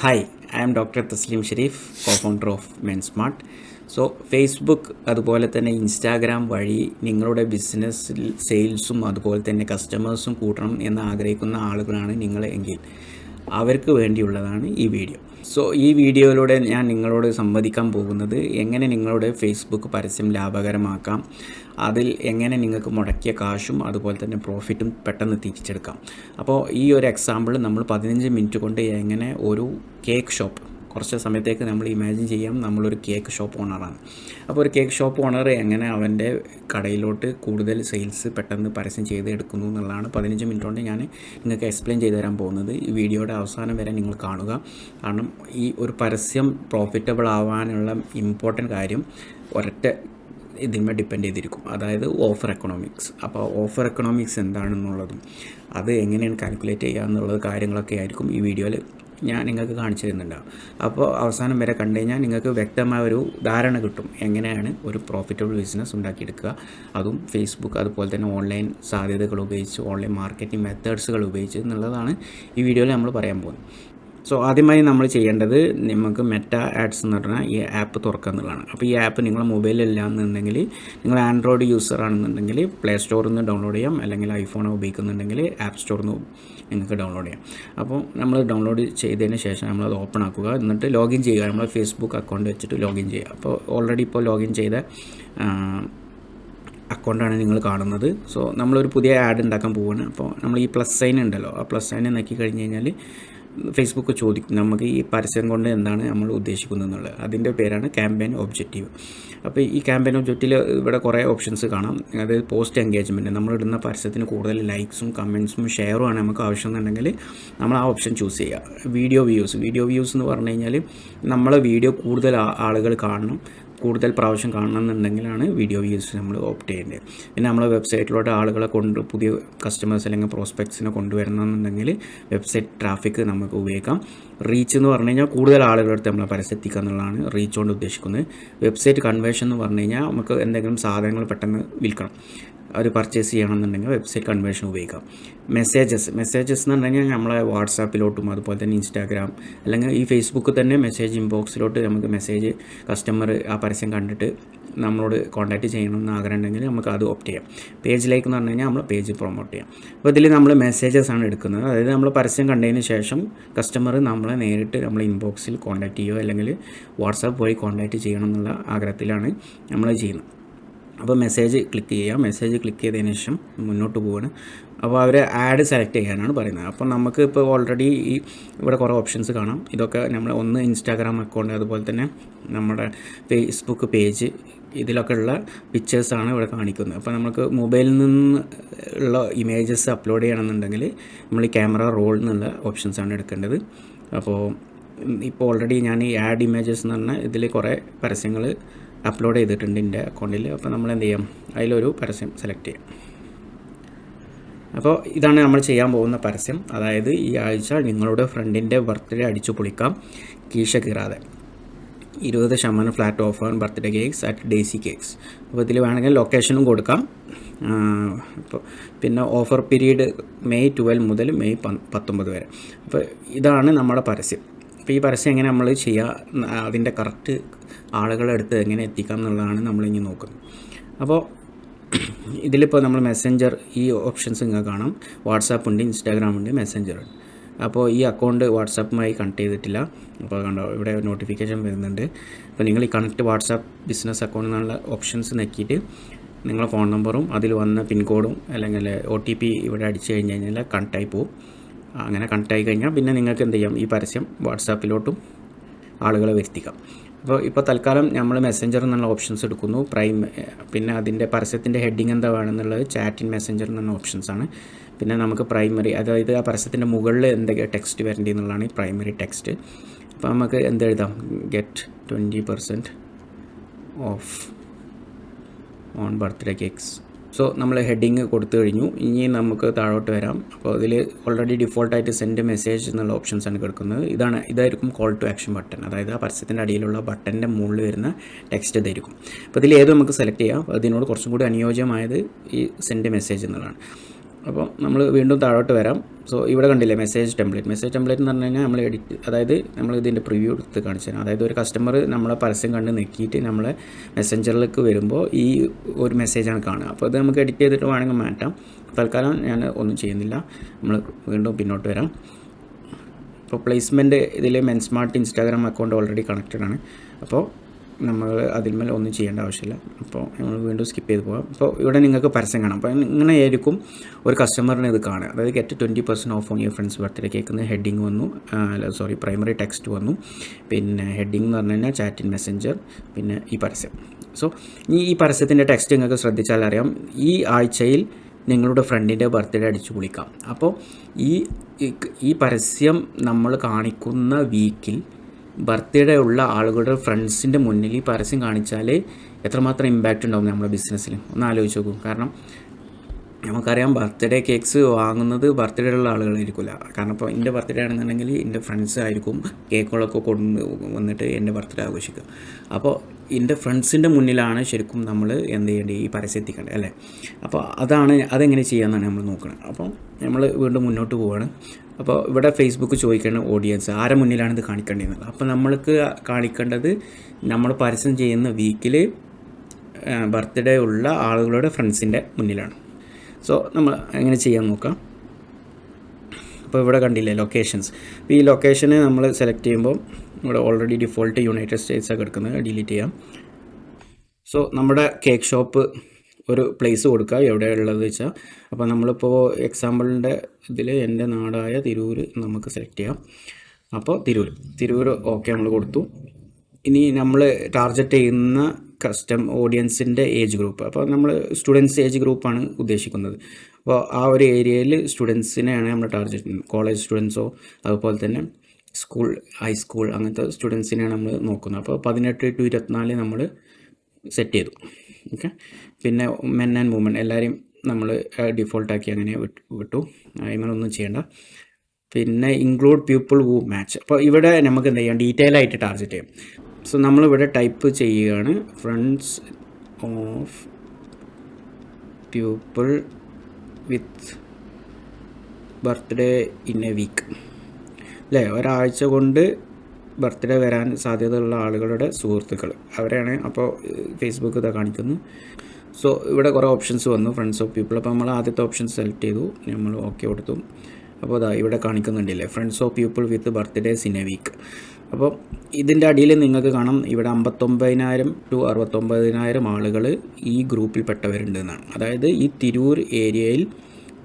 Hi, I am Dr. Taslim Sharif, co-founder of MenSmart. So Facebook അതുപോലെ തന്നെ Instagram വഴി നിങ്ങളുടെ ബിസിനസ്സിൽ സെയിൽസും അതുപോലെ തന്നെ കസ്റ്റമേഴ്സും കൂട്ടണം എന്ന് ആഗ്രഹിക്കുന്ന ആളുകളാണ് നിങ്ങൾ എങ്കിൽ അവർക്ക് വേണ്ടിയുള്ളതാണ് ഈ വീഡിയോ. സോ ഈ വീഡിയോയിലൂടെ ഞാൻ നിങ്ങളോട് സംവദിക്കാൻ പോകുന്നത് എങ്ങനെ നിങ്ങളുടെ ഫേസ്ബുക്ക് പരസ്യം ലാഭകരമാക്കാം, അതിൽ എങ്ങനെ നിങ്ങൾക്ക് മുടക്കിയ കാശും അതുപോലെ തന്നെ പ്രോഫിറ്റും പെട്ടെന്ന് തിരിച്ചെടുക്കാം. അപ്പോൾ ഈ ഒരു എക്സാമ്പിൾ നമ്മൾ 15 മിനിറ്റ് കൊണ്ട് എങ്ങനെ ഒരു കേക്ക് ഷോപ്പ്, കുറച്ച് സമയത്തേക്ക് നമ്മൾ ഇമാജിൻ ചെയ്യാം നമ്മളൊരു കേക്ക് ഷോപ്പ് ഓണറാണ്. അപ്പോൾ ഒരു കേക്ക് ഷോപ്പ് ഓണർ എങ്ങനെ അവൻ്റെ കടയിലോട്ട് കൂടുതൽ സെയിൽസ് പെട്ടെന്ന് പരസ്യം ചെയ്തെടുക്കുന്നു എന്നുള്ളതാണ് 15 മിനിറ്റ് കൊണ്ട് ഞാൻ നിങ്ങൾക്ക് എക്സ്പ്ലെയിൻ ചെയ്തു തരാൻ പോകുന്നത്. ഈ വീഡിയോയുടെ അവസാനം വരെ നിങ്ങൾ കാണുക. കാരണം ഈ ഒരു പരസ്യം പ്രോഫിറ്റബിൾ ആവാനുള്ള ഇമ്പോർട്ടൻറ്റ് കാര്യം ഒരൊറ്റ ഇതിന്മേൽ ഡിപ്പെൻഡ് ചെയ്തിരിക്കും, അതായത് ഓഫർ എക്കണോമിക്സ്. അപ്പോൾ ഓഫർ എക്കണോമിക്സ് എന്താണെന്നുള്ളതും അത് എങ്ങനെയാണ് കാൽക്കുലേറ്റ് ചെയ്യുക എന്നുള്ളത് കാര്യങ്ങളൊക്കെ ആയിരിക്കും ഈ വീഡിയോയിൽ ഞാൻ നിങ്ങൾക്ക് കാണിച്ചു തരുന്നുണ്ടാവും. അപ്പോൾ അവസാനം വരെ കണ്ടു കഴിഞ്ഞാൽ നിങ്ങൾക്ക് വ്യക്തമായ ഒരു ധാരണ കിട്ടും എങ്ങനെയാണ് ഒരു പ്രോഫിറ്റബിൾ ബിസിനസ് ഉണ്ടാക്കിയെടുക്കുക, അതും ഫേസ്ബുക്ക് അതുപോലെ തന്നെ ഓൺലൈൻ സാധ്യതകൾ ഉപയോഗിച്ച്, ഓൺലൈൻ മാർക്കറ്റിംഗ് മെത്തേഡ്സുകൾ ഉപയോഗിച്ച് എന്നുള്ളതാണ് ഈ വീഡിയോയിൽ നമ്മൾ പറയാൻ പോകുന്നത്. സോ ആദ്യമായി നമ്മൾ ചെയ്യേണ്ടത് നമുക്ക് മെറ്റ ആഡ്സ് എന്ന് പറഞ്ഞാൽ ഈ ആപ്പ് തുറക്കുക എന്നുള്ളതാണ്. അപ്പോൾ ഈ ആപ്പ് നിങ്ങളുടെ മൊബൈലില്ല എന്നുണ്ടെങ്കിൽ, നിങ്ങൾ ആൻഡ്രോയിഡ് യൂസർ ആണെന്നുണ്ടെങ്കിൽ പ്ലേ സ്റ്റോറിൽ നിന്ന് ഡൗൺലോഡ് ചെയ്യാം, അല്ലെങ്കിൽ ഐഫോൺ ഉപയോഗിക്കുന്നുണ്ടെങ്കിൽ ആപ്പ് സ്റ്റോറിൽ നിന്ന് നിങ്ങൾക്ക് ഡൗൺലോഡ് ചെയ്യാം. അപ്പോൾ നമ്മൾ ഡൗൺലോഡ് ചെയ്തതിന് ശേഷം നമ്മളത് ഓപ്പൺ ആക്കുക, എന്നിട്ട് ലോഗിൻ ചെയ്യുക. നമ്മൾ ഫേസ്ബുക്ക് അക്കൗണ്ട് വെച്ചിട്ട് ലോഗിൻ ചെയ്യുക. അപ്പോൾ ഓൾറെഡി ഇപ്പോൾ ലോഗിൻ ചെയ്ത അക്കൗണ്ടാണ് നിങ്ങൾ കാണുന്നത്. സോ നമ്മളൊരു പുതിയ ആഡ് ഉണ്ടാക്കാൻ പോവുകയാണ്. അപ്പോൾ നമ്മൾ ഈ പ്ലസ് സൈൻ ഉണ്ടല്ലോ, ആ പ്ലസ് സൈൻ നോക്കി കഴിഞ്ഞ് കഴിഞ്ഞാൽ ഫേസ്ബുക്ക് ചോദിക്കും നമുക്ക് ഈ പരസ്യം കൊണ്ട് എന്താണ് നമ്മൾ ഉദ്ദേശിക്കുന്നത് എന്നുള്ളത്. അതിൻ്റെ പേരാണ് ക്യാമ്പയിൻ ഒബ്ജക്റ്റീവ്. അപ്പോൾ ഈ ക്യാമ്പയിൻ ഒബ്ജക്റ്റീവിൽ ഇവിടെ കുറേ ഓപ്ഷൻസ് കാണാം. അതായത് പോസ്റ്റ് എൻഗേജ്മെൻറ്റ്, നമ്മളിടുന്ന പരസ്യത്തിന് കൂടുതൽ ലൈക്സും കമൻസും ഷെയറും ആണ് നമുക്ക് ആവശ്യമെന്നുണ്ടെങ്കിൽ നമ്മൾ ആ ഓപ്ഷൻ ചൂസ് ചെയ്യുക. വീഡിയോ വ്യൂസ് എന്ന് പറഞ്ഞു കഴിഞ്ഞാൽ നമ്മളെ വീഡിയോ കൂടുതൽ ആളുകൾ കാണണം, കൂടുതൽ പ്രാവശ്യം കാണണമെന്നുണ്ടെങ്കിലാണ് വീഡിയോ വ്യൂസ് നമ്മൾ ഓപ്റ്റ് ചെയ്യേണ്ടത്. പിന്നെ നമ്മളെ വെബ്സൈറ്റിലോട്ട് ആളുകളെ പുതിയ കസ്റ്റമേഴ്സ് അല്ലെങ്കിൽ പ്രോസ്പെക്ട്സിനെ കൊണ്ടുവരണമെന്നുണ്ടെങ്കിൽ വെബ്സൈറ്റ് ട്രാഫിക് നമുക്ക് ഉപയോഗിക്കാം. റീച്ച് എന്ന് പറഞ്ഞു കഴിഞ്ഞാൽ കൂടുതൽ ആളുകളടുത്ത് നമ്മളെ പരസ്യം എത്തിക്കുക എന്നുള്ളതാണ് റീച്ച് കൊണ്ട് ഉദ്ദേശിക്കുന്നത്. വെബ്സൈറ്റ് കൺവേർഷൻ എന്ന് പറഞ്ഞു കഴിഞ്ഞാൽ നമുക്ക് എന്തെങ്കിലും സാധനങ്ങൾ പെട്ടെന്ന് വിൽക്കണം, അവർ പർച്ചേസ് ചെയ്യണമെന്നുണ്ടെങ്കിൽ വെബ്സൈറ്റ് കൺവേർഷൻ ഉപയോഗിക്കാം. മെസ്സേജസ് എന്ന് പറഞ്ഞു കഴിഞ്ഞാൽ നമ്മളെ വാട്സാപ്പിലോട്ടും അതുപോലെ തന്നെ ഇൻസ്റ്റാഗ്രാം അല്ലെങ്കിൽ ഈ ഫേസ്ബുക്ക് തന്നെ മെസ്സേജ് ഇൻബോക്സിലോട്ട് നമുക്ക് മെസ്സേജ് കസ്റ്റമർ ആ പരസ്യം കണ്ടിട്ട് നമ്മളോട് കോൺടാക്റ്റ് ചെയ്യണമെന്ന് ആഗ്രഹം ഉണ്ടെങ്കിൽ നമുക്ക് അത് ഓപ്റ്റ് ചെയ്യാം. പേജ് ലൈക്ക് എന്ന് പറഞ്ഞു കഴിഞ്ഞാൽ നമ്മൾ പേജ് പ്രൊമോട്ട് ചെയ്യാം. അപ്പോൾ ഇതിൽ നമ്മൾ മെസ്സേജസ് ആണ് എടുക്കുന്നത്. അതായത് നമ്മൾ പരസ്യം കണ്ടതിന് ശേഷം കസ്റ്റമർ നമ്മളെ നേരിട്ട് നമ്മൾ ഇൻബോക്സിൽ കോൺടാക്റ്റ് ചെയ്യുകയോ അല്ലെങ്കിൽ വാട്സാപ്പ് വഴി കോൺടാക്റ്റ് ചെയ്യണം എന്നുള്ള ആഗ്രഹത്തിലാണ് നമ്മൾ ചെയ്യുന്നത്. അപ്പോൾ മെസ്സേജ് ക്ലിക്ക് ചെയ്യുക. മെസ്സേജ് ക്ലിക്ക് ചെയ്തതിന് ശേഷം മുന്നോട്ട് പോവുകയാണ്. അപ്പോൾ അവർ ആഡ് സെലക്ട് ചെയ്യാനാണ് പറയുന്നത്. അപ്പോൾ നമുക്ക് ഇപ്പോൾ ഓൾറെഡി ഇവിടെ കുറേ ഓപ്ഷൻസ് കാണാം. ഇതൊക്കെ നമ്മൾ ഒന്ന് ഇൻസ്റ്റാഗ്രാം അക്കൗണ്ട് അതുപോലെ തന്നെ നമ്മുടെ ഫേസ്ബുക്ക് പേജ്, ഇതിലൊക്കെ ഉള്ള പിക്ചേഴ്സാണ് ഇവിടെ കാണിക്കുന്നത്. അപ്പോൾ നമുക്ക് മൊബൈലിൽ നിന്ന് ഉള്ള ഇമേജസ് അപ്ലോഡ് ചെയ്യണമെന്നുണ്ടെങ്കിൽ നമ്മൾ ഈ ക്യാമറ റോൾ എന്നുള്ള ഓപ്ഷൻസാണ് എടുക്കേണ്ടത്. അപ്പോൾ ഇപ്പോൾ ഓൾറെഡി ഞാൻ ഈ ആഡ് ഇമേജസ് എന്ന് പറഞ്ഞാൽ ഇതിൽ കുറേ പരസ്യങ്ങൾ അപ്ലോഡ് ചെയ്തിട്ടുണ്ട് എൻ്റെ അക്കൗണ്ടിൽ. അപ്പോൾ നമ്മൾ എന്ത് ചെയ്യാം, അതിലൊരു പരസ്യം സെലക്ട് ചെയ്യാം. അപ്പോൾ ഇതാണ് നമ്മൾ ചെയ്യാൻ പോകുന്ന പരസ്യം. അതായത് ഈ ആഴ്ച നിങ്ങളുടെ ഫ്രണ്ടിൻ്റെ ബർത്ത്ഡേ അടിച്ചു പൊളിക്കാം കീശ കീറാതെ, 20% flat of on birthday cakes at daisy cakes. അപ്പോൾ ഇതിൽ വേണമെങ്കിൽ ലൊക്കേഷനും കൊടുക്കാം. ഇപ്പോൾ പിന്നെ ഓഫർ പീരീഡ് മെയ് 12 മുതൽ മെയ് 19 വരെ. അപ്പോൾ ഇതാണ് നമ്മുടെ പരസ്യം. അപ്പോൾ ഈ പരസ്യം എങ്ങനെ നമ്മൾ ചെയ്യുക, അതിൻ്റെ കറക്റ്റ് ആളുകളുടെ അടുത്ത് എങ്ങനെ എത്തിക്കാം എന്നുള്ളതാണ് നമ്മളിനി നോക്കുന്നത്. അപ്പോൾ ഇതിലിപ്പോൾ നമ്മൾ മെസ്സഞ്ചർ, ഈ ഓപ്ഷൻസ് നിങ്ങൾക്ക് കാണാം. വാട്സാപ്പ് ഉണ്ട്, ഇൻസ്റ്റാഗ്രാം ഉണ്ട്, മെസ്സഞ്ചർ ഉണ്ട്. അപ്പോൾ ഈ അക്കൗണ്ട് വാട്സാപ്പുമായി കണക്ട് ചെയ്തിട്ടില്ല. അപ്പോൾ കണ്ടോ ഇവിടെ നോട്ടിഫിക്കേഷൻ വരുന്നുണ്ട്. അപ്പോൾ നിങ്ങൾ ഈ കണക്ട് വാട്സാപ്പ് ബിസിനസ് അക്കൗണ്ട് എന്നുള്ള ഓപ്ഷൻസ് നോക്കിയിട്ട് നിങ്ങളുടെ ഫോൺ നമ്പറും അതിൽ വന്ന പിൻകോഡും അല്ലെങ്കിൽ OTP ഇവിടെ അടിച്ചു കഴിഞ്ഞ് കഴിഞ്ഞാൽ കണക്റ്റായി പോകും. അങ്ങനെ കണക്റ്റായി കഴിഞ്ഞാൽ പിന്നെ നിങ്ങൾക്ക് എന്ത് ചെയ്യാം, ഈ പരസ്യം വാട്സാപ്പിലോട്ടും ആളുകളെ വരുത്തിക്കാം. ഇപ്പോൾ തൽക്കാലം നമ്മൾ മെസ്സഞ്ചർ എന്നുള്ള ഓപ്ഷൻസ് എടുക്കുന്നു. പിന്നെ അതിൻ്റെ പരസ്യത്തിൻ്റെ ഹെഡിങ് എന്താ വേണമെന്നുള്ളത് ചാറ്റ് ഇൻ മെസ്സഞ്ചർ എന്നുള്ള ഓപ്ഷൻസാണ്. പിന്നെ നമുക്ക് പ്രൈമറി, അതായത് ആ പരസ്യത്തിൻ്റെ മുകളിൽ എന്തൊക്കെ ടെക്സ്റ്റ് വരേണ്ടി എന്നുള്ളതാണ് ഈ പ്രൈമറി ടെക്സ്റ്റ്. അപ്പോൾ നമുക്ക് എന്തെഴുതാം, get 20% off on birthday cakes. So നമ്മൾ ഹെഡിങ് കൊടുത്തു കഴിഞ്ഞു. ഇനി നമുക്ക് താഴോട്ട് വരാം. അപ്പോൾ ഇതിൽ ഓൾറെഡി ഡിഫോൾട്ടായിട്ട് സെൻഡ് മെസ്സേജ് എന്നുള്ള ഓപ്ഷൻസാണ് കിടക്കുന്നത്. ഇതായിരിക്കും കോൾ ടു ആക്ഷൻ ബട്ടൺ, അതായത് ആ പരസ്യത്തിൻ്റെ അടിയിലുള്ള ബട്ടൻ്റെ മുകളിൽ വരുന്ന ടെക്സ്റ്റ് ഇതായിരിക്കും. അപ്പോൾ ഇതിൽ ഏത് നമുക്ക് സെലക്ട് ചെയ്യാം. അതിനോട് കുറച്ചും കൂടി അനുയോജ്യമായത് ഈ സെൻഡ് മെസ്സേജ് എന്നുള്ളതാണ്. അപ്പോൾ നമ്മൾ വീണ്ടും താഴോട്ട് വരാം. സോ ഇവിടെ കണ്ടില്ലേ മെസ്സേജ് ടെംപ്ലേറ്റ് എന്ന് പറഞ്ഞു കഴിഞ്ഞാൽ നമ്മൾ അതായത് നമ്മൾ ഇതിൻ്റെ പ്രിവ്യൂ എടുത്ത് കാണിച്ചു തരാം. അതായത് ഒരു കസ്റ്റമർ നമ്മളെ പരസ്യം കണ്ട് നെക്കിയിട്ട് നമ്മളെ മെസ്സഞ്ചറിലേക്ക് വരുമ്പോൾ ഈ ഒരു മെസ്സേജാണ് കാണുക. അപ്പോൾ ഇത് നമുക്ക് എഡിറ്റ് ചെയ്തിട്ട് വേണമെങ്കിൽ മാറ്റാം. തൽക്കാലം ഞാൻ ഒന്നും ചെയ്യുന്നില്ല. നമ്മൾ വീണ്ടും പിന്നോട്ട് വരാം. ഇപ്പോൾ പ്ലേസ്മെൻറ്റ് ഇതിൽ മെൻസ്മാർട്ട് ഇൻസ്റ്റാഗ്രാം അക്കൗണ്ട് ഓൾറെഡി കണക്റ്റഡ് ആണ്. അപ്പോൾ നമ്മൾ അതിന്മേൽ ഒന്നും ചെയ്യേണ്ട ആവശ്യമില്ല. അപ്പോൾ നമ്മൾ വീണ്ടും സ്കിപ്പ് ചെയ്ത് പോകാം. അപ്പോൾ ഇവിടെ നിങ്ങൾക്ക് പരസ്യം കാണാം. അപ്പോൾ ഇങ്ങനെ ആയിരിക്കും ഒരു കസ്റ്റമറിന് ഇത് കാണുക. അതായത് get 20% off on your friends birthday കേൾക്കുന്ന ഹെഡിങ് വന്നു, പ്രൈമറി ടെക്സ്റ്റ് വന്നു, പിന്നെ ഹെഡിങ് എന്ന് പറഞ്ഞു കഴിഞ്ഞാൽ ചാറ്റ് ഇൻ മെസ്സഞ്ചർ, പിന്നെ ഈ പരസ്യം. സോ ഈ പരസ്യത്തിൻ്റെ ടെക്സ്റ്റ് നിങ്ങൾക്ക് ശ്രദ്ധിച്ചാൽ അറിയാം, ഈ ആഴ്ചയിൽ നിങ്ങളുടെ ഫ്രണ്ടിൻ്റെ ബർത്ത്ഡേ അടിച്ചു പൊളിക്കാം. അപ്പോൾ ഈ പരസ്യം നമ്മൾ കാണിക്കുന്ന വീക്കിൽ ബർത്ത്ഡേ ഉള്ള ആളുകളുടെ ഫ്രണ്ട്സിൻ്റെ മുന്നിൽ ഈ പരസ്യം കാണിച്ചാൽ എത്രമാത്രം ഇമ്പാക്റ്റ് ഉണ്ടാവും നമ്മുടെ ബിസിനസ്സിൽ ഒന്ന് ആലോചിച്ച് നോക്കൂ. കാരണം നമുക്കറിയാം ബർത്ത്ഡേ കേക്ക്സ് വാങ്ങുന്നത് ബർത്ത്ഡേ ഉള്ള ആളുകളായിരിക്കില്ല. കാരണം ഇപ്പോൾ എൻ്റെ ബർത്ത്ഡേ ആണെന്നുണ്ടെങ്കിൽ എൻ്റെ ഫ്രണ്ട്സ് ആയിരിക്കും കേക്കുകളൊക്കെ കൊണ്ട് വന്നിട്ട് എൻ്റെ ബർത്ത്ഡേ ആഘോഷിക്കുക. അപ്പോൾ എൻ്റെ ഫ്രണ്ട്സിൻ്റെ മുന്നിലാണ് ശരിക്കും നമ്മൾ എന്ത് ചെയ്യേണ്ടത്, ഈ പരസ്യം എത്തിക്കേണ്ടത് അല്ലേ. അപ്പോൾ അതെങ്ങനെ ചെയ്യാമെന്നാണ് നമ്മൾ നോക്കുന്നത്. അപ്പോൾ നമ്മൾ വീണ്ടും മുന്നോട്ട് പോവുകയാണ്. അപ്പോൾ ഇവിടെ ഫേസ്ബുക്ക് ചോദിക്കേണ്ട ഓഡിയൻസ് ആരെ മുന്നിലാണ് ഇത് കാണിക്കേണ്ടതെന്നുള്ളത്. അപ്പോൾ നമ്മൾക്ക് കാണിക്കേണ്ടത് നമ്മൾ പരസ്യം ചെയ്യുന്ന വീക്കിൽ ബർത്ത്ഡേ ഉള്ള ആളുകളുടെ ഫ്രണ്ട്സിൻ്റെ മുന്നിലാണ്. സോ നമ്മൾ എങ്ങനെ ചെയ്യാൻ നോക്കാം. അപ്പോൾ ഇവിടെ കണ്ടില്ലേ ലൊക്കേഷൻസ്. അപ്പോൾ ഈ ലൊക്കേഷന് നമ്മൾ സെലക്ട് ചെയ്യുമ്പോൾ ഇവിടെ ഓൾറെഡി ഡിഫോൾട്ട് യുണൈറ്റഡ് സ്റ്റേറ്റ്സൊക്കെ എടുക്കുന്നത് ഡിലീറ്റ് ചെയ്യാം. സോ നമ്മുടെ കേക്ക് ഷോപ്പ് ഒരു പ്ലേസ് കൊടുക്കുക എവിടെയുള്ളത് വെച്ചാൽ. അപ്പോൾ നമ്മളിപ്പോൾ എക്സാമ്പിളിൻ്റെ ഇതിൽ എൻ്റെ നാടായ തിരൂർ നമുക്ക് സെലക്ട് ചെയ്യാം. അപ്പോൾ തിരൂർ ഓക്കെ നമ്മൾ കൊടുത്തു. ഇനി നമ്മൾ ടാർഗറ്റ് ചെയ്യുന്ന ഓഡിയൻസിൻ്റെ ഏജ് ഗ്രൂപ്പ്, അപ്പോൾ നമ്മൾ സ്റ്റുഡൻസ് ഏജ് ഗ്രൂപ്പാണ് ഉദ്ദേശിക്കുന്നത്. അപ്പോൾ ആ ഒരു ഏരിയയിൽ സ്റ്റുഡൻസിനെയാണ് നമ്മൾ ടാർഗറ്റ് ചെയ്യുന്നത്. കോളേജ് സ്റ്റുഡൻസോ അതുപോലെ തന്നെ സ്കൂൾ ഹൈസ്കൂൾ അങ്ങനത്തെ സ്റ്റുഡൻസിനെയാണ് നമ്മൾ നോക്കുന്നത്. അപ്പോൾ 18 to 24 നമ്മൾ സെറ്റ് ചെയ്തു. ഓക്കെ. പിന്നെ മെൻ ആൻഡ് വുമൻ എല്ലാവരെയും നമ്മൾ ഡിഫോൾട്ടാക്കി അങ്ങനെ വിട്ടു. അതിനൊന്നും ചെയ്യേണ്ട. പിന്നെ ഇൻക്ലൂഡ് പീപ്പിൾ ഹൂ മാച്ച്. അപ്പോൾ ഇവിടെ നമുക്ക് എന്ത് ചെയ്യാം, ഡീറ്റെയിൽ ആയിട്ട് ടാർഗറ്റ് ചെയ്യാം. സോ നമ്മളിവിടെ ടൈപ്പ് ചെയ്യുകയാണ് friends of people with birthday in a week അല്ലേ. ഒരാഴ്ച കൊണ്ട് ബർത്ത്ഡേ വരാൻ സാധ്യതയുള്ള ആളുകളുടെ സുഹൃത്തുക്കൾ അവരെയാണ്. അപ്പോൾ ഫേസ്ബുക്ക് ഇതാ കാണിക്കുന്നു. സോ ഇവിടെ കുറേ ഓപ്ഷൻസ് വന്നു ഫ്രണ്ട്സ് ഓഫ് പീപ്പിൾ. അപ്പോൾ നമ്മൾ ആദ്യത്തെ ഓപ്ഷൻ സെലക്ട് ചെയ്തു, നമ്മൾ ഓക്കെ കൊടുത്തു. അപ്പോൾ അതാ ഇവിടെ കാണിക്കുന്നുണ്ടല്ലേ friends of people with birthdays in a week. അപ്പോൾ ഇതിൻ്റെ അടിയിൽ നിങ്ങൾക്ക് കാണാം ഇവിടെ 59,000 to 69,000 ആളുകൾ ഈ ഗ്രൂപ്പിൽപ്പെട്ടവരുണ്ട് എന്നാണ്. അതായത് ഈ തിരൂർ ഏരിയയിൽ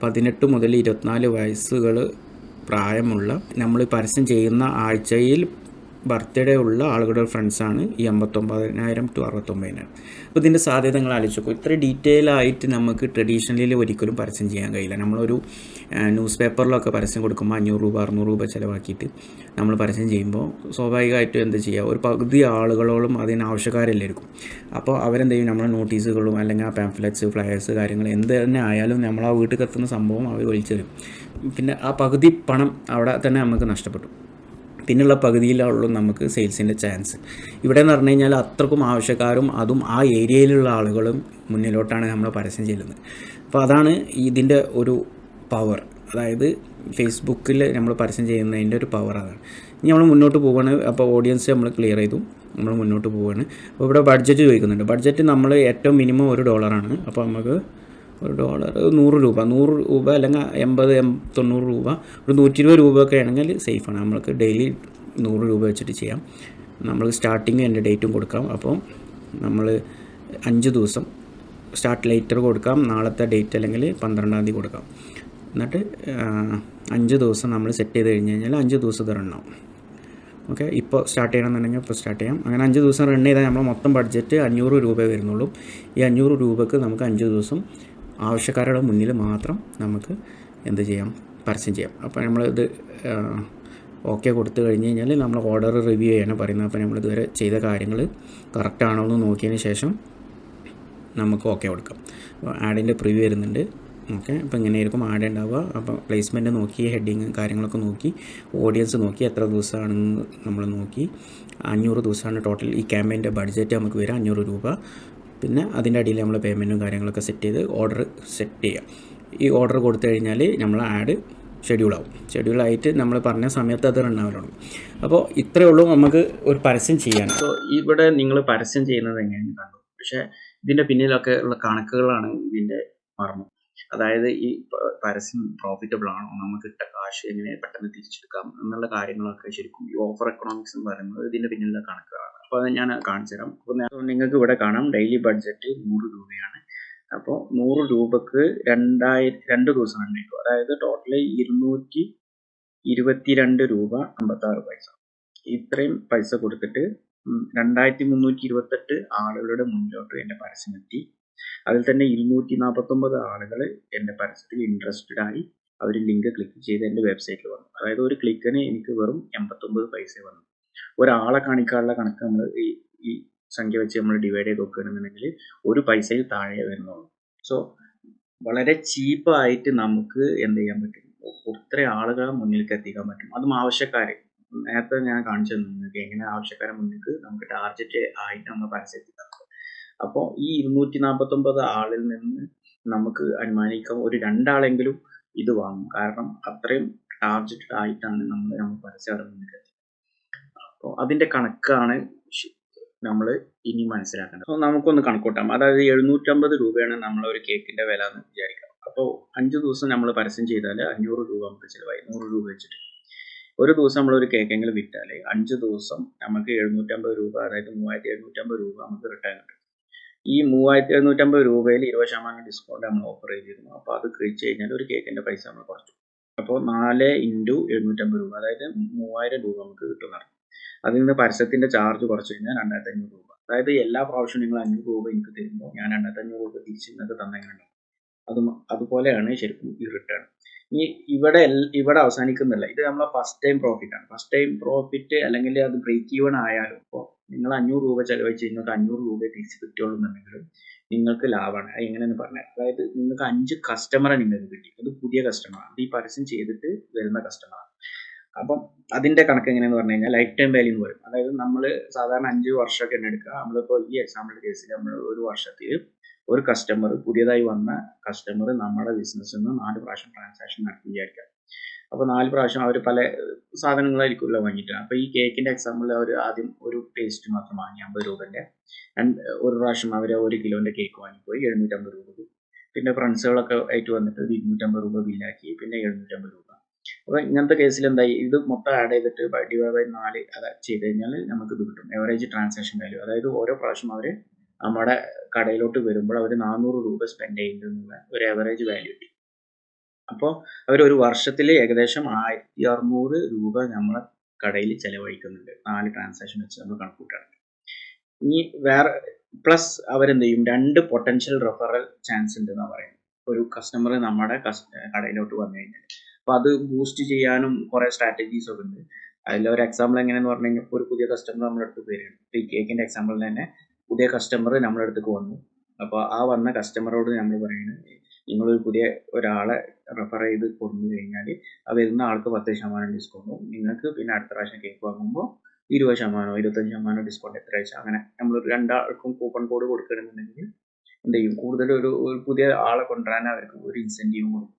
18 മുതൽ 24 വയസ്സുകൾ പ്രായമുള്ള നമ്മൾ പരസ്യം ചെയ്യുന്ന ആഴ്ചയിൽ ബർത്ത്ഡേ ഉള്ള ആളുകളുടെ ഫ്രണ്ട്സാണ് ഈ 59,000 to 69,000. അപ്പോൾ ഇതിൻ്റെ സാധ്യത നിങ്ങൾ ആലോചിക്കും. ഇത്ര ഡീറ്റെയിൽ ആയിട്ട് നമുക്ക് ട്രഡീഷണലിൽ ഒരിക്കലും പരസ്യം ചെയ്യാൻ കഴിയില്ല. നമ്മളൊരു ന്യൂസ് പേപ്പറിലൊക്കെ പരസ്യം കൊടുക്കുമ്പോൾ 500 രൂപ 600 രൂപ ചിലവാക്കിയിട്ട് നമ്മൾ പരസ്യം ചെയ്യുമ്പോൾ സ്വാഭാവികമായിട്ടും എന്ത് ചെയ്യുക, ഒരു പകുതി ആളുകളോളം അതിന് ആവശ്യക്കാരില്ലായിരിക്കും. അപ്പോൾ അവരെന്ത് ചെയ്യും, നമ്മളെ നോട്ടീസുകളും അല്ലെങ്കിൽ ആ പാംഫ്ലെറ്റ്സ് ഫ്ലയേഴ്സ് കാര്യങ്ങൾ എന്ത് തന്നെ ആയാലും നമ്മൾ ആ വീട്ടിൽ എത്തുന്ന സംഭവം അവർ വലിച്ചെറിയും. പിന്നെ ആ പകുതി പണം അവിടെ തന്നെ നമുക്ക് നഷ്ടപ്പെട്ടു. പിന്നുള്ള പകുതിയിലുള്ളൂ നമുക്ക് സെയിൽസിൻ്റെ ചാൻസ്. ഇവിടെ എന്ന് പറഞ്ഞു കഴിഞ്ഞാൽ അത്രക്കും ആവശ്യക്കാരും അതും ആ ഏരിയയിലുള്ള ആളുകളും മുന്നിലോട്ടാണ് നമ്മൾ പരസ്യം ചെയ്യുന്നത്. അപ്പോൾ അതാണ് ഇതിൻ്റെ ഒരു പവർ. അതായത് ഫേസ്ബുക്കിൽ നമ്മൾ പരസ്യം ചെയ്യുന്നതിൻ്റെ ഒരു പവർ അതാണ്. ഇനി നമ്മൾ മുന്നോട്ട് പോവുകയാണ്. അപ്പോൾ ഓഡിയൻസ് നമ്മൾ ക്ലിയർ ചെയ്തു, നമ്മൾ മുന്നോട്ട് പോവുകയാണ്. അപ്പോൾ ഇവിടെ ബഡ്ജറ്റ് ചോദിക്കുന്നുണ്ട്. ബഡ്ജറ്റ് നമ്മൾ ഏറ്റവും മിനിമം $1. അപ്പോൾ നമുക്ക് $1 100 രൂപ അല്ലെങ്കിൽ 80-90 രൂപ, ഒരു 120 രൂപയൊക്കെ ആണെങ്കിൽ സേഫാണ്. നമ്മൾക്ക് ഡെയിലി 100 രൂപ വെച്ചിട്ട് ചെയ്യാം. നമ്മൾ സ്റ്റാർട്ടിങ് എൻ്റെ ഡേറ്റും കൊടുക്കാം. അപ്പോൾ നമ്മൾ 5 ദിവസം സ്റ്റാർട്ട് ലേറ്റർ കൊടുക്കാം, നാളത്തെ ഡേറ്റ് അല്ലെങ്കിൽ 12-ാം തീയതി കൊടുക്കാം. എന്നിട്ട് 5 ദിവസം നമ്മൾ സെറ്റ് ചെയ്ത് കഴിഞ്ഞ് കഴിഞ്ഞാൽ 5 ദിവസം ഇത് റണ്ണാവും. ഓക്കെ. ഇപ്പോൾ സ്റ്റാർട്ട് ചെയ്യണമെന്നുണ്ടെങ്കിൽ ഇപ്പോൾ സ്റ്റാർട്ട് ചെയ്യാം. അങ്ങനെ 5 ദിവസം റൺ ചെയ്താൽ നമ്മൾ മൊത്തം ബഡ്ജറ്റ് 500 രൂപ വരുന്നുള്ളൂ. ഈ 500 രൂപക്ക് നമുക്ക് 5 ദിവസം ആവശ്യക്കാരുടെ മുന്നിൽ മാത്രം നമുക്ക് എന്ത് ചെയ്യാം, പരസ്യം ചെയ്യാം. അപ്പോൾ നമ്മളിത് ഓക്കെ കൊടുത്തു കഴിഞ്ഞ് കഴിഞ്ഞാൽ നമ്മൾ ഓർഡർ റിവ്യൂ ചെയ്യാനാണ് പറയുന്നത്. അപ്പോൾ നമ്മൾ ഇതുവരെ ചെയ്ത കാര്യങ്ങൾ കറക്റ്റാണോ എന്ന് നോക്കിയതിന് ശേഷം നമുക്ക് ഓക്കെ കൊടുക്കാം. അപ്പോൾ ആഡിൻ്റെ പ്രിവ്യൂ വരുന്നുണ്ട്. ഓക്കെ. അപ്പോൾ ഇങ്ങനെയായിരിക്കും ആഡ് ഉണ്ടാവുക. അപ്പോൾ പ്ലേസ്മെൻറ്റ് നോക്കി, ഹെഡിങ് കാര്യങ്ങളൊക്കെ നോക്കി, ഓഡിയൻസ് നോക്കി, എത്ര ദിവസമാണെന്ന് നമ്മൾ നോക്കി. 500 ദിവസമാണ് ടോട്ടൽ ഈ ക്യാമ്പയിൻ്റെ ബഡ്ജറ്റ് നമുക്ക് വരിക, 500 രൂപ. പിന്നെ അതിൻ്റെ അടിയിൽ നമ്മൾ പേയ്മെൻറ്റും കാര്യങ്ങളൊക്കെ സെറ്റ് ചെയ്ത് ഓർഡർ സെറ്റ് ചെയ്യുക. ഈ ഓർഡർ കൊടുത്തു കഴിഞ്ഞാൽ നമ്മൾ ആഡ് ഷെഡ്യൂളായിട്ട് നമ്മൾ പറഞ്ഞ സമയത്ത് അത് റൺ ആവാൻ തുടങ്ങും. അപ്പോൾ ഇത്രയേ ഉള്ളൂ നമുക്ക് ഒരു പരസ്യം ചെയ്യാൻ. സോ ഇവിടെ നിങ്ങൾ പരസ്യം ചെയ്യുന്നത് എങ്ങനെയാണ് കണ്ടു, പക്ഷേ ഇതിൻ്റെ പിന്നിലൊക്കെ ഉള്ള കണക്കുകളാണ് ഇതിൻ്റെ മർമ്മം. അതായത് ഈ പരസ്യം പ്രോഫിറ്റബിൾ ആണോ, നമുക്ക് ഇട്ട കാശ് എങ്ങനെ പെട്ടെന്ന് തിരിച്ചെടുക്കാം എന്നുള്ള കാര്യങ്ങളൊക്കെ ശരിക്കും ഈ ഓഫർ എക്കണോമിക്സ് എന്ന് പറയുന്നത് ഇതിൻ്റെ പിന്നിലുള്ള കണക്കുകളാണ്. അപ്പോൾ അത് ഞാൻ കാണിച്ചു തരാം. അപ്പോൾ നിങ്ങൾക്ക് ഇവിടെ കാണാം ഡെയിലി ബഡ്ജറ്റ് 100 രൂപയാണ്. അപ്പോൾ 100 രൂപക്ക് 2 ദിവസം കിട്ടും. അതായത് ടോട്ടൽ 222 രൂപ 56 പൈസ. ഇത്രയും പൈസ കൊടുത്തിട്ട് 2328 ആളുകളുടെ മുന്നിലോട്ട് എൻ്റെ പരസ്യം എത്തി. അതിൽ തന്നെ 249 ആളുകൾ എൻ്റെ പരസ്യത്തിൽ ഇൻട്രസ്റ്റഡ് ആയി അവർ ലിങ്ക് ക്ലിക്ക് ചെയ്ത് എൻ്റെ വെബ്സൈറ്റിൽ വന്നു. അതായത് ഒരു ക്ലിക്കിന് എനിക്ക് വെറും 89 പൈസ വന്നു. ഒരാളെ കാണിക്കാനുള്ള കണക്ക് നമ്മൾ ഈ സംഖ്യ വെച്ച് നമ്മൾ ഡിവൈഡ് ചെയ്ത് നോക്കുകയാണെന്നുണ്ടെങ്കിൽ ഒരു പൈസയിൽ താഴെ വരുന്നുള്ളൂ. സോ വളരെ ചീപ്പായിട്ട് നമുക്ക് എന്ത് ചെയ്യാൻ പറ്റും, ഒത്തിരി ആളുകളെ മുന്നിലേക്ക് എത്തിക്കാൻ പറ്റും. അതും ആവശ്യക്കാർ, നേരത്തെ ഞാൻ കാണിച്ചു തന്നു നിങ്ങൾക്ക് എങ്ങനെ ആവശ്യക്കാരെ മുന്നിലേക്ക് നമുക്ക് ടാർഗറ്റ് ആയിട്ട് നമ്മൾ പരസ്യം എത്തിക്കാം. അപ്പോൾ ഈ 249 ആളിൽ നിന്ന് നമുക്ക് അനുമാനിക്കാം ഒരു 2 ആളെങ്കിലും ഇത് വാങ്ങും. കാരണം അത്രയും ടാർഗറ്റഡ് ആയിട്ടാണ് നമ്മൾ പരസ്യം മുന്നിലേക്ക് എത്തിക്കുന്നത്. അപ്പോൾ അതിൻ്റെ കണക്കാണ് നമ്മൾ ഇനി മനസ്സിലാക്കേണ്ടത്. അപ്പോൾ നമുക്കൊന്ന് കണക്കൂട്ടാം. അതായത് 750 രൂപയാണ് നമ്മളൊരു കേക്കിൻ്റെ വില എന്ന് വിചാരിക്കാം. അപ്പോൾ 5 ദിവസം നമ്മൾ പരസ്യം ചെയ്താൽ 500 രൂപ നമുക്ക് ചിലവായി, 100 രൂപ വെച്ചിട്ട്. ഒരു ദിവസം നമ്മളൊരു കേക്കെങ്കിലും വിറ്റാൽ 5 ദിവസം നമുക്ക് 750 രൂപ, അതായത് 3750 രൂപ നമുക്ക് റിട്ടേൺ കിട്ടും. ഈ 3750 രൂപയിൽ 20% ഡിസ്കൗണ്ട് നമ്മൾ ഓഫർ ചെയ്തിരുന്നു. അപ്പോൾ അത് കഴിച്ച് കഴിഞ്ഞാൽ ഒരു കേക്കിൻ്റെ പൈസ നമ്മൾ കുറച്ചു. അപ്പോൾ 4 × 750 രൂപ, അതായത് 3000 രൂപ നമുക്ക് കിട്ടുന്നതാണ്. അതിൽ നിന്ന് പരസ്യത്തിൻ്റെ ചാർജ് കുറച്ച് കഴിഞ്ഞാൽ 2500 രൂപ. അതായത് എല്ലാ പ്രാവശ്യവും നിങ്ങൾ 500 രൂപ എനിക്ക് തരുമ്പോൾ ഞാൻ 2500 രൂപ തിരിച്ച് നിങ്ങൾക്ക് തന്നെങ്ങനെയുണ്ടാവും. അതുപോലെയാണ് ശരിക്കും ഈ റിട്ടേൺ. ഇനി ഇവിടെ അവസാനിക്കുന്നില്ല. ഇത് നമ്മളെ ഫസ്റ്റ് ടൈം പ്രോഫിറ്റ് ആണ്. ഫസ്റ്റ് ടൈം പ്രോഫിറ്റ് അല്ലെങ്കിൽ അത് ബ്രേക്ക് ഈവൺ ആയാലും ഇപ്പോൾ നിങ്ങൾ 500 രൂപ ചിലവഴിച്ച് നിങ്ങൾക്ക് 500 രൂപ തിരിച്ച് കിട്ടുള്ളൂ എന്നുണ്ടെങ്കിലും നിങ്ങൾക്ക് ലാഭമാണ്. അത് എങ്ങനെയെന്ന് പറഞ്ഞാൽ, അതായത് നിങ്ങൾക്ക് 5 കസ്റ്റമറെ നിങ്ങൾക്ക് കിട്ടി. അത് പുതിയ കസ്റ്റമറാണ്, അത് ഈ പരസ്യം ചെയ്തിട്ട് വരുന്ന കസ്റ്റമറാണ്. അപ്പം അതിൻ്റെ കണക്ക് എങ്ങനെയെന്ന് പറഞ്ഞു കഴിഞ്ഞാൽ ലൈഫ് ടൈം വാല്യൂ എന്ന് പറയും. അതായത് നമ്മൾ സാധാരണ 5 വർഷമൊക്കെ എടുക്കുക. നമ്മളിപ്പോൾ ഈ എക്സാമ്പിൾ കേസിൽ നമ്മൾ ഒരു വർഷത്തിൽ ഒരു കസ്റ്റമർ, പുതിയതായി വന്ന കസ്റ്റമർ നമ്മുടെ ബിസിനസ്സിൽ നിന്ന് 4 പ്രാവശ്യം ട്രാൻസാക്ഷൻ നടത്തി വിചാരിക്കുക. അപ്പോൾ 4 പ്രാവശ്യം അവർ പല സാധനങ്ങളായിരിക്കുമല്ലോ വാങ്ങിയിട്ട്. അപ്പോൾ ഈ കേക്കിൻ്റെ എക്സാമ്പിൾ അവർ ആദ്യം ഒരു പേസ്റ്റ് മാത്രം വാങ്ങി 50 രൂപൻ്റെ. ഒരു പ്രാവശ്യം അവർ 1 കിലോൻ്റെ കേക്ക് വാങ്ങിപ്പോയി 750 രൂപ. പിന്നെ ഫ്രണ്ട്സുകളൊക്കെ ആയിട്ട് വന്നിട്ട് 250 രൂപ ബില്ലാക്കി, പിന്നെ 750 രൂപ. അപ്പോൾ ഇങ്ങനത്തെ കേസിൽ എന്തായി, ഇത് മൊത്തം ആഡ് ചെയ്തിട്ട് /4 അത് ചെയ്ത് കഴിഞ്ഞാൽ നമുക്ക് ഇത് കിട്ടും. എവറേജ് ട്രാൻസാക്ഷൻ വാല്യൂ, അതായത് ഓരോ പ്രാവശ്യം അവർ നമ്മുടെ കടയിലോട്ട് വരുമ്പോൾ അവർ 400 രൂപ സ്പെൻഡ് ചെയ്യുന്നുള്ള ഒരു എവറേജ് വാല്യൂ കിട്ടി. അപ്പോൾ അവർ ഒരു വർഷത്തിൽ ഏകദേശം 1600 രൂപ നമ്മളെ കടയിൽ ചിലവഴിക്കുന്നുണ്ട് 4 ട്രാൻസാക്ഷൻ വെച്ച് നമ്മൾ കണക്കൂട്ടുകയാണെങ്കിൽ. ഇനി വേറെ പ്ലസ് അവരെന്ത് ചെയ്യും, 2 പൊട്ടൻഷ്യൽ റെഫറൽ ചാൻസ് ഉണ്ട് എന്നാണ് പറയുന്നത്. ഒരു കസ്റ്റമർ നമ്മുടെ കടയിലോട്ട് വന്നു കഴിഞ്ഞാൽ അപ്പോൾ അത് ബൂസ്റ്റ് ചെയ്യാനും കുറേ സ്ട്രാറ്റജീസ് ഒക്കെ ഉണ്ട്. അതിലൊരു എക്സാമ്പിൾ എങ്ങനെയെന്ന് പറഞ്ഞു കഴിഞ്ഞാൽ, ഒരു പുതിയ കസ്റ്റമർ നമ്മുടെ അടുത്ത് വരികയാണ്. ഈ കേക്കിൻ്റെ എക്സാമ്പിളിൽ തന്നെ പുതിയ കസ്റ്റമർ നമ്മുടെ അടുത്തേക്ക് വന്നു. അപ്പോൾ ആ വന്ന കസ്റ്റമറോട് നമ്മൾ പറയുന്നത്, നിങ്ങളൊരു പുതിയ ഒരാളെ റെഫർ ചെയ്ത് കൊണ്ടു കഴിഞ്ഞാൽ ആ വരുന്ന ആൾക്ക് 10% ഡിസ്കൗണ്ടും, നിങ്ങൾക്ക് പിന്നെ അടുത്ത പ്രാവശ്യം കേക്ക് വാങ്ങുമ്പോൾ 20%, 25% ഡിസ്കൗണ്ട് എത്ര ആഴ്ച, അങ്ങനെ നമ്മളൊരു 2 ആൾക്കും കൂപ്പൺ കോഡ് കൊടുക്കുകയാണെന്നുണ്ടെങ്കിൽ എന്ത് ചെയ്യും, കൂടുതൽ ഒരു പുതിയ ആളെ കൊണ്ടുവരാൻ അവർക്ക് ഒരു ഇൻസെൻറ്റീവും കൊടുക്കും.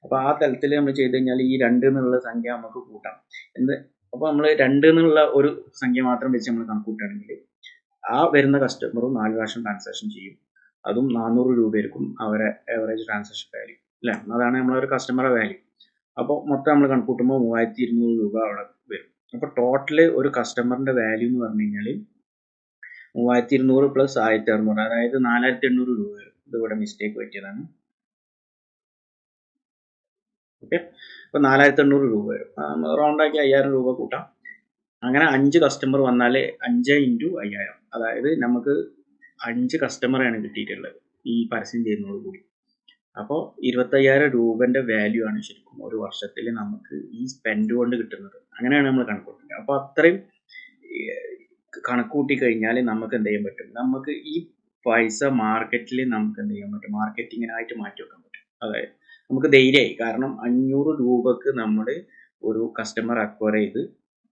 അപ്പോൾ ആ തലത്തിൽ നമ്മൾ ചെയ്ത് കഴിഞ്ഞാൽ ഈ 2 എന്നുള്ള സംഖ്യ നമുക്ക് കൂട്ടാം. അപ്പോൾ നമ്മൾ 2 എന്നുള്ള ഒരു സംഖ്യ മാത്രം വെച്ച് നമ്മൾ കണക്കൂട്ടുകയാണെങ്കിൽ ആ വരുന്ന കസ്റ്റമറും 4 പ്രാവശ്യം ട്രാൻസാക്ഷൻ ചെയ്യും. അതും 400 രൂപയായിരിക്കും അവരെ എവറേജ് ട്രാൻസാക്ഷൻ വാല്യൂ, അല്ലേ? അതാണ് നമ്മളൊരു കസ്റ്റമറെ വാല്യൂ. അപ്പോൾ മൊത്തം നമ്മൾ കണക്കൂട്ടുമ്പോൾ 3200 രൂപ അവിടെ വരും. അപ്പോൾ ടോട്ടൽ ഒരു കസ്റ്റമറിൻ്റെ വാല്യൂ എന്ന് പറഞ്ഞു കഴിഞ്ഞാൽ 3200 + 1600, അതായത് 4800 രൂപ വരും. ഇതിവിടെ മിസ്റ്റേക്ക് പറ്റിയതാണ്. ഓക്കെ, അപ്പോൾ 4800 രൂപ വരും. റൗണ്ടാക്കി 5000 രൂപ കൂട്ടാം. അങ്ങനെ 5 കസ്റ്റമർ വന്നാൽ 5 × 5000, അതായത് നമുക്ക് 5 കസ്റ്റമറാണ് കിട്ടിയിട്ടുള്ളത് ഈ പരസ്യം ചെയ്യുന്നതോടുകൂടി. അപ്പോൾ 25000 രൂപൻ്റെ വാല്യൂ ആണ് ശരിക്കും ഒരു വർഷത്തിൽ നമുക്ക് ഈ സ്പെൻഡ് കൊണ്ട് കിട്ടുന്നത്. അങ്ങനെയാണ് നമ്മൾ കണക്കൂട്ടുന്നത്. അപ്പോൾ അത്രയും കണക്കൂട്ടി കഴിഞ്ഞാൽ നമുക്ക് എന്ത് ചെയ്യാൻ പറ്റും, നമുക്ക് ഈ പൈസ മാർക്കറ്റിൽ നമുക്ക് എന്ത് ചെയ്യാൻ പറ്റും, മാർക്കറ്റിങ്ങിനായിട്ട് മാറ്റി വെക്കാൻ പറ്റും. അതായത് നമുക്ക് ധൈര്യമായി, കാരണം 500 രൂപക്ക് നമ്മൾ ഒരു കസ്റ്റമർ അക്വയർ ചെയ്ത്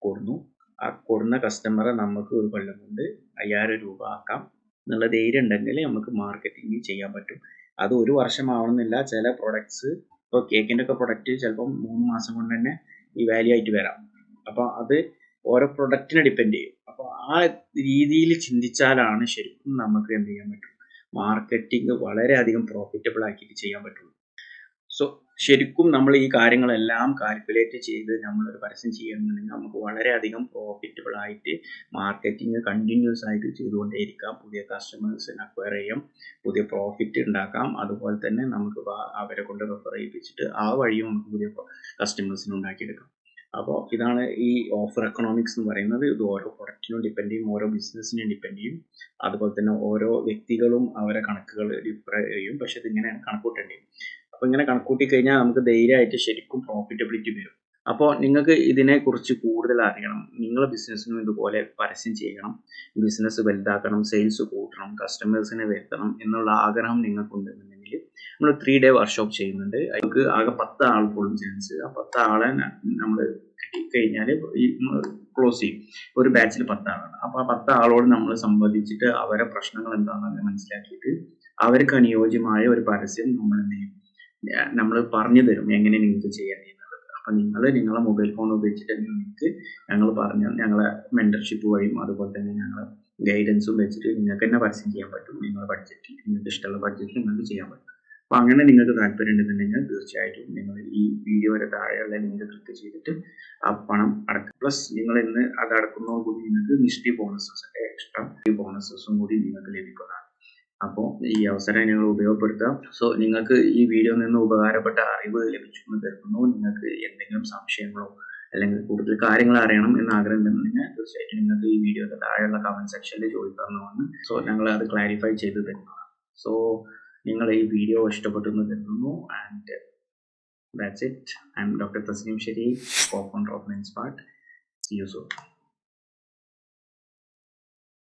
കൊടുന്നു. ആ കൊടുന്ന കസ്റ്റമറെ നമുക്ക് ഒരു കൊല്ലം കൊണ്ട് 5000 രൂപ ആക്കാം എന്നുള്ള ധൈര്യം ഉണ്ടെങ്കിൽ നമുക്ക് മാർക്കറ്റിംഗ് ചെയ്യാൻ പറ്റും. അത് 1 വർഷമാവണമെന്നില്ല. ചില പ്രൊഡക്ട്സ് ഇപ്പോൾ കേക്കിൻ്റെ ഒക്കെ പ്രൊഡക്റ്റ് ചിലപ്പം 3 മാസം കൊണ്ട് തന്നെ ഈ വാല്യൂ ആയിട്ട് വരാം. അപ്പോൾ അത് ഓരോ പ്രൊഡക്റ്റിനെ ഡിപ്പെൻഡ് ചെയ്യും. അപ്പോൾ ആ രീതിയിൽ ചിന്തിച്ചാലാണ് ശരിക്കും നമുക്ക് എന്ത് ചെയ്യാൻ പറ്റും, മാർക്കറ്റിംഗ് വളരെയധികം പ്രോഫിറ്റബിൾ ആക്കിയിട്ട് ചെയ്യാൻ പറ്റുള്ളൂ. സോ ശരിക്കും നമ്മൾ ഈ കാര്യങ്ങളെല്ലാം കാൽക്കുലേറ്റ് ചെയ്ത് നമ്മളൊരു പരസ്യം ചെയ്യുന്നുണ്ടെങ്കിൽ നമുക്ക് വളരെയധികം പ്രോഫിറ്റബിൾ ആയിട്ട് മാർക്കറ്റിംഗ് കണ്ടിന്യൂസ് ആയിട്ട് ചെയ്തുകൊണ്ടേയിരിക്കാം. പുതിയ കസ്റ്റമേഴ്സിനെ അക്വയർ ചെയ്യാം, പുതിയ പ്രോഫിറ്റ് ഉണ്ടാക്കാം. അതുപോലെ തന്നെ നമുക്ക് അവരെ കൊണ്ട് റെഫർ ചെയ്യിപ്പിച്ചിട്ട് ആ വഴിയും നമുക്ക് പുതിയ കസ്റ്റമേഴ്സിനെ ഉണ്ടാക്കിയെടുക്കാം. അപ്പോൾ ഇതാണ് ഈ ഓഫർ എക്കണോമിക്സ് എന്ന് പറയുന്നത്. ഇത് ഓരോ പ്രൊഡക്റ്റിനും ഡിപ്പെൻഡ് ചെയ്യും, ഓരോ ബിസിനസ്സിനും ഡിപ്പെൻഡ് ചെയ്യും. അതുപോലെ തന്നെ ഓരോ വ്യക്തികളും അവരെ കണക്കുകൾ ഡിഫർ ചെയ്യും. പക്ഷെ ഇതിങ്ങനെയാണ് കണക്കൂട്ടേണ്ടത്. അപ്പോൾ ഇങ്ങനെ കണക്കൂട്ടി കഴിഞ്ഞാൽ നമുക്ക് ധൈര്യമായിട്ട് ശരിക്കും പ്രോഫിറ്റബിലിറ്റി വരും. അപ്പോൾ നിങ്ങൾക്ക് ഇതിനെക്കുറിച്ച് കൂടുതൽ അറിയണം, നിങ്ങളുടെ ബിസിനസ്സിനും ഇതുപോലെ പരസ്യം ചെയ്യണം, ബിസിനസ് വലുതാക്കണം, സെയിൽസ് കൂട്ടണം, കസ്റ്റമേഴ്സിനെ വരുത്തണം എന്നുള്ള ആഗ്രഹം നിങ്ങൾക്കുണ്ടെന്നുണ്ടെങ്കിൽ നമ്മൾ 3 day വർക്ക്ഷോപ്പ് ചെയ്യുന്നുണ്ട്. അതിലേക്ക് ആകെ 10 ആൾക്കുള്ള ചാൻസ്. ആ 10 ആളെ നമ്മൾ കിട്ടിക്കഴിഞ്ഞാൽ ഈ ക്ലോസ് ചെയ്യും. ഒരു ബാച്ചിൽ 10 ആളാണ്. അപ്പോൾ ആ 10 ആളോട് നമ്മൾ സംവദിച്ചിട്ട് അവരെ പ്രശ്നങ്ങൾ എന്താണെന്ന് മനസ്സിലാക്കിയിട്ട് അവർക്ക് അനുയോജ്യമായ ഒരു പരസ്യം നമ്മൾ എന്ത് ചെയ്യും, നമ്മൾ പറഞ്ഞു തരും എങ്ങനെ നിങ്ങൾക്ക് ചെയ്യേണ്ടത്. അപ്പം നിങ്ങൾ നിങ്ങളെ മൊബൈൽ ഫോൺ ഉപയോഗിച്ചിട്ട് നിങ്ങൾക്ക് ഞങ്ങൾ പറഞ്ഞ ഞങ്ങളെ മെൻറ്റർഷിപ്പ് വഴിയും അതുപോലെ തന്നെ ഞങ്ങളെ ഗൈഡൻസും വെച്ചിട്ട് നിങ്ങൾക്ക് തന്നെ പരസ്യം ചെയ്യാൻ പറ്റും. നിങ്ങളുടെ ബഡ്ജറ്റിൽ, നിങ്ങൾക്ക് ഇഷ്ടമുള്ള ബഡ്ജറ്റിൽ നിങ്ങൾക്ക് ചെയ്യാൻ പറ്റും. അപ്പോൾ അങ്ങനെ നിങ്ങൾക്ക് താല്പര്യം ഉണ്ടെന്നുണ്ടെങ്കിൽ തീർച്ചയായിട്ടും നിങ്ങൾ ഈ വീഡിയോയുടെ താഴെയുള്ള ലിങ്ക് ക്ലിക്ക് ചെയ്തിട്ട് ആ പണം അടക്കുക. പ്ലസ് നിങ്ങൾ ഇന്ന് അത് അടക്കുന്നതോടുകൂടി നിങ്ങൾക്ക് നിഷ്ഠി ബോണസസ്, എക്സ്ട്രാ ബോണസസും കൂടി നിങ്ങൾക്ക് ലഭിക്കുന്നതാണ്. അപ്പോൾ ഈ അവസരം നിങ്ങൾ ഉപയോഗപ്പെടുത്താം. സോ നിങ്ങൾക്ക് ഈ വീഡിയോയിൽ നിന്ന് ഉപകാരപ്പെട്ട അറിവ് ലഭിച്ചു എന്ന് കരുതുന്നു. നിങ്ങൾക്ക് എന്തെങ്കിലും സംശയങ്ങളോ അല്ലെങ്കിൽ കൂടുതൽ കാര്യങ്ങൾ അറിയണം എന്ന് ആഗ്രഹം ഉണ്ടെന്നുണ്ടെങ്കിൽ തീർച്ചയായിട്ടും നിങ്ങൾക്ക് ഈ വീഡിയോയുടെ താഴെയുള്ള കമന്റ് സെക്ഷനിൽ ചോദിക്കാവുന്നതാണ്. സോ ഞങ്ങൾ അത് ക്ലാരിഫൈ ചെയ്ത് തരുന്നതാണ്. സോ നിങ്ങൾ ഈ വീഡിയോ ഇഷ്ടപ്പെട്ടു എന്ന് കരുതുന്നു. And that's it. I am doctor Tasneem Shereef, co-founder of Lenspart. See you soon.